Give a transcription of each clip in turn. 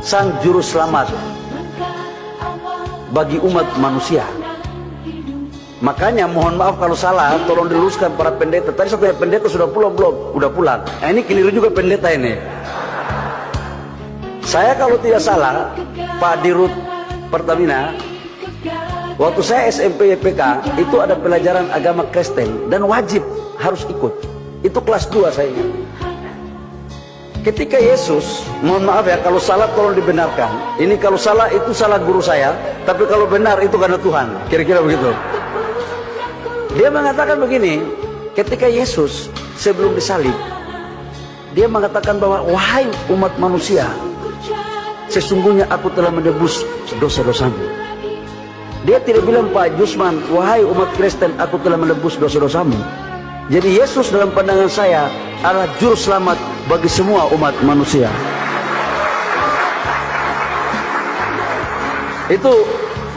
sang juru selamat bagi umat manusia. Makanya mohon maaf kalau salah, tolong diluruskan para pendeta. Tadi satu pendeta sudah pulang belum? Udah pulang. Nah, ini keliru juga pendeta ini. Saya kalau tidak salah, Pak Dirut Pertamina, waktu saya SMP YPK itu ada pelajaran agama Kristen dan wajib harus ikut. Itu kelas 2 saya ingat. Ketika Yesus, mohon maaf ya kalau salah tolong dibenarkan. Ini kalau salah itu salah guru saya, tapi kalau benar itu karena Tuhan. Kira-kira begitu. Dia mengatakan begini, ketika Yesus sebelum disalib, dia mengatakan bahwa wahai umat manusia, sesungguhnya aku telah menebus dosa-dosamu. Dia tidak bilang Pak Jusman, wahai umat Kristen, aku telah menebus dosa-dosamu. Jadi Yesus dalam pandangan saya adalah juru selamat bagi semua umat manusia. Itu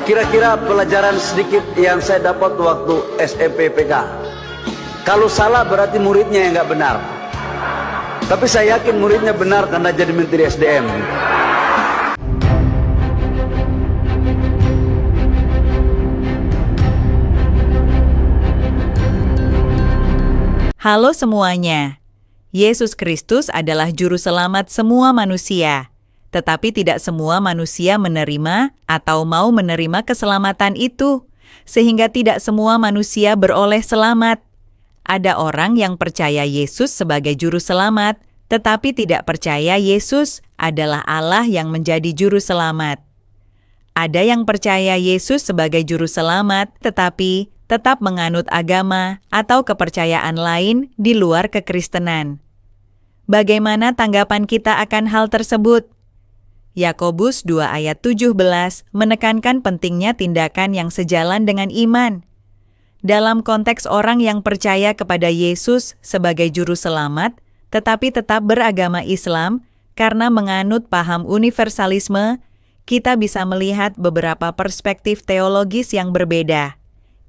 kira-kira pelajaran sedikit yang saya dapat waktu SMP PK. Kalau salah berarti muridnya yang nggak benar. Tapi saya yakin muridnya benar karena jadi Menteri SDM. Halo semuanya. Yesus Kristus adalah juru selamat semua manusia. Tetapi tidak semua manusia menerima atau mau menerima keselamatan itu, sehingga tidak semua manusia beroleh selamat. Ada orang yang percaya Yesus sebagai juru selamat, tetapi tidak percaya Yesus adalah Allah yang menjadi juru selamat. Ada yang percaya Yesus sebagai juru selamat, tetapi tetap menganut agama atau kepercayaan lain di luar kekristenan. Bagaimana tanggapan kita akan hal tersebut? Yakobus 2 ayat 17 menekankan pentingnya tindakan yang sejalan dengan iman. Dalam konteks orang yang percaya kepada Yesus sebagai juru selamat, tetapi tetap beragama Islam karena menganut paham universalisme, kita bisa melihat beberapa perspektif teologis yang berbeda.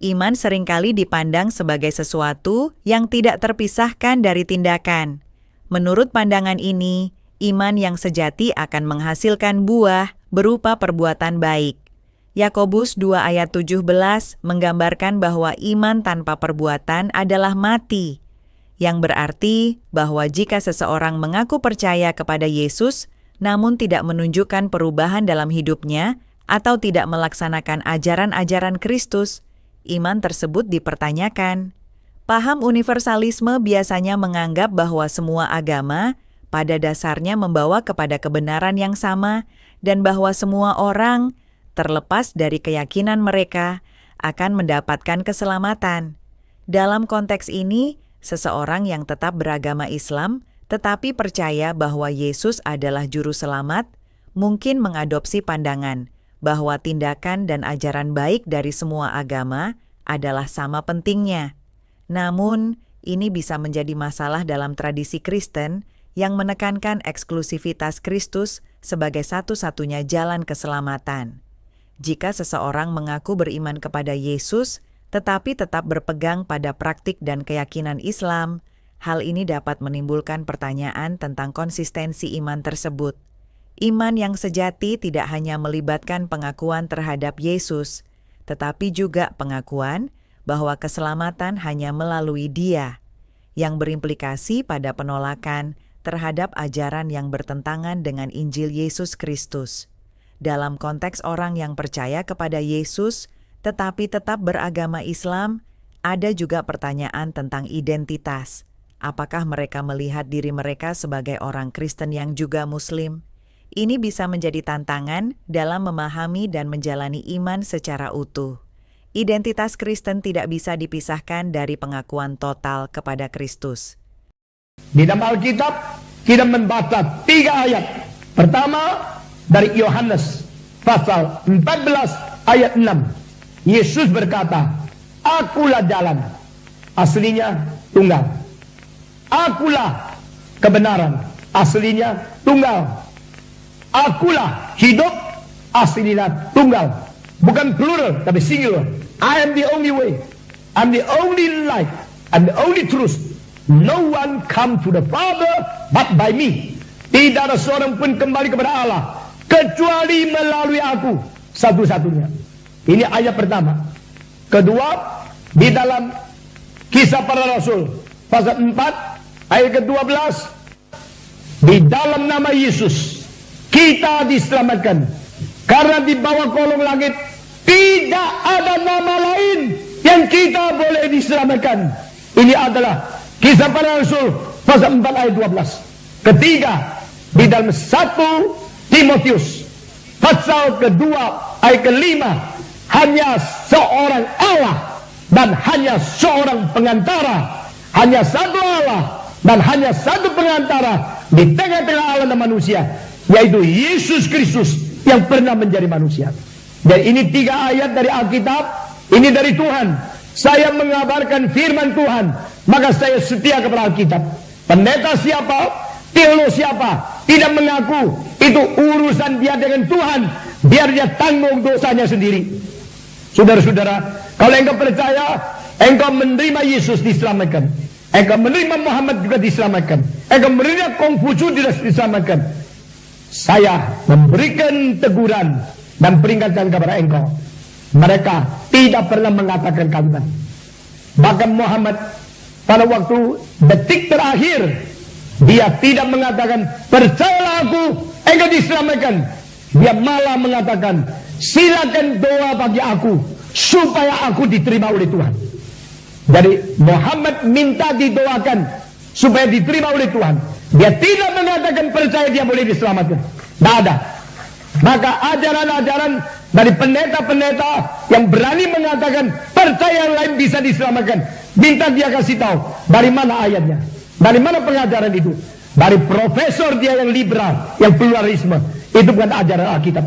Iman seringkali dipandang sebagai sesuatu yang tidak terpisahkan dari tindakan. Menurut pandangan ini, iman yang sejati akan menghasilkan buah berupa perbuatan baik. Yakobus 2 ayat 17 menggambarkan bahwa iman tanpa perbuatan adalah mati, yang berarti bahwa jika seseorang mengaku percaya kepada Yesus, namun tidak menunjukkan perubahan dalam hidupnya atau tidak melaksanakan ajaran-ajaran Kristus, iman tersebut dipertanyakan. Paham universalisme biasanya menganggap bahwa semua agama pada dasarnya membawa kepada kebenaran yang sama dan bahwa semua orang, terlepas dari keyakinan mereka, akan mendapatkan keselamatan. Dalam konteks ini, seseorang yang tetap beragama Islam tetapi percaya bahwa Yesus adalah juru selamat, mungkin mengadopsi pandangan bahwa tindakan dan ajaran baik dari semua agama adalah sama pentingnya. Namun, ini bisa menjadi masalah dalam tradisi Kristen yang menekankan eksklusivitas Kristus sebagai satu-satunya jalan keselamatan. Jika seseorang mengaku beriman kepada Yesus, tetapi tetap berpegang pada praktik dan keyakinan Islam, hal ini dapat menimbulkan pertanyaan tentang konsistensi iman tersebut. Iman yang sejati tidak hanya melibatkan pengakuan terhadap Yesus, tetapi juga pengakuan bahwa keselamatan hanya melalui Dia, yang berimplikasi pada penolakan terhadap ajaran yang bertentangan dengan Injil Yesus Kristus. Dalam konteks orang yang percaya kepada Yesus, tetapi tetap beragama Islam, ada juga pertanyaan tentang identitas. Apakah mereka melihat diri mereka sebagai orang Kristen yang juga Muslim? Ini bisa menjadi tantangan dalam memahami dan menjalani iman secara utuh. Identitas Kristen tidak bisa dipisahkan dari pengakuan total kepada Kristus. Di dalam Alkitab, kita membaca 3 ayat. Pertama, dari Yohanes, pasal 14 ayat 6. Yesus berkata, Akulah jalan, aslinya tunggal. Akulah kebenaran, aslinya tunggal. Akulah hidup, aslinya tunggal. Bukan plural, tapi singular. I am the only way. I'm the only light. I'm the only truth. No one come to the Father but by me. Tidak ada seorang pun kembali kepada Allah kecuali melalui aku satu-satunya. Ini ayat pertama. Kedua, di dalam Kisah Para Rasul pasal 4 ayat ke-12, di dalam nama Yesus kita diselamatkan, karena di bawah kolong langit tidak ada nama lain yang kita boleh diselamatkan. Ini adalah Kisah Para Rasul pasal 4 ayat 12. Ketiga, di dalam 1 Timotius pasal kedua ayat kelima, hanya seorang Allah dan hanya seorang pengantara, hanya satu Allah dan hanya satu pengantara di tengah-tengah Allah dan manusia, yaitu Yesus Kristus yang pernah menjadi manusia. Dan ini 3 ayat dari Alkitab, ini dari Tuhan. Saya mengabarkan firman Tuhan, maka saya setia kepada Alkitab. Pendeta siapa, teolog siapa, tidak mengaku, itu urusan dia dengan Tuhan, biar dia tanggung dosanya sendiri. Saudara-saudara, kalau engkau percaya, engkau menerima Yesus diselamatkan, engkau menerima Muhammad juga diselamatkan, engkau menerima Konghucu diselamatkan. Saya memberikan teguran dan peringatkan kepada engkau, mereka tidak pernah mengatakan kalimat. Bahkan Muhammad pada waktu detik terakhir, dia tidak mengatakan percayalah aku, engkau diselamatkan. Dia malah mengatakan, silakan doa bagi aku supaya aku diterima oleh Tuhan. Jadi Muhammad minta didoakan supaya diterima oleh Tuhan. Dia tidak mengatakan percaya dia boleh diselamatkan. Tidak ada. Maka ajaran-ajaran dari pendeta-pendeta yang berani mengatakan percaya yang lain bisa diselamatkan, minta dia kasih tahu dari mana ayatnya, dari mana pengajaran itu. Dari profesor dia yang liberal, yang pluralisme. Itu bukan ajaran Alkitab.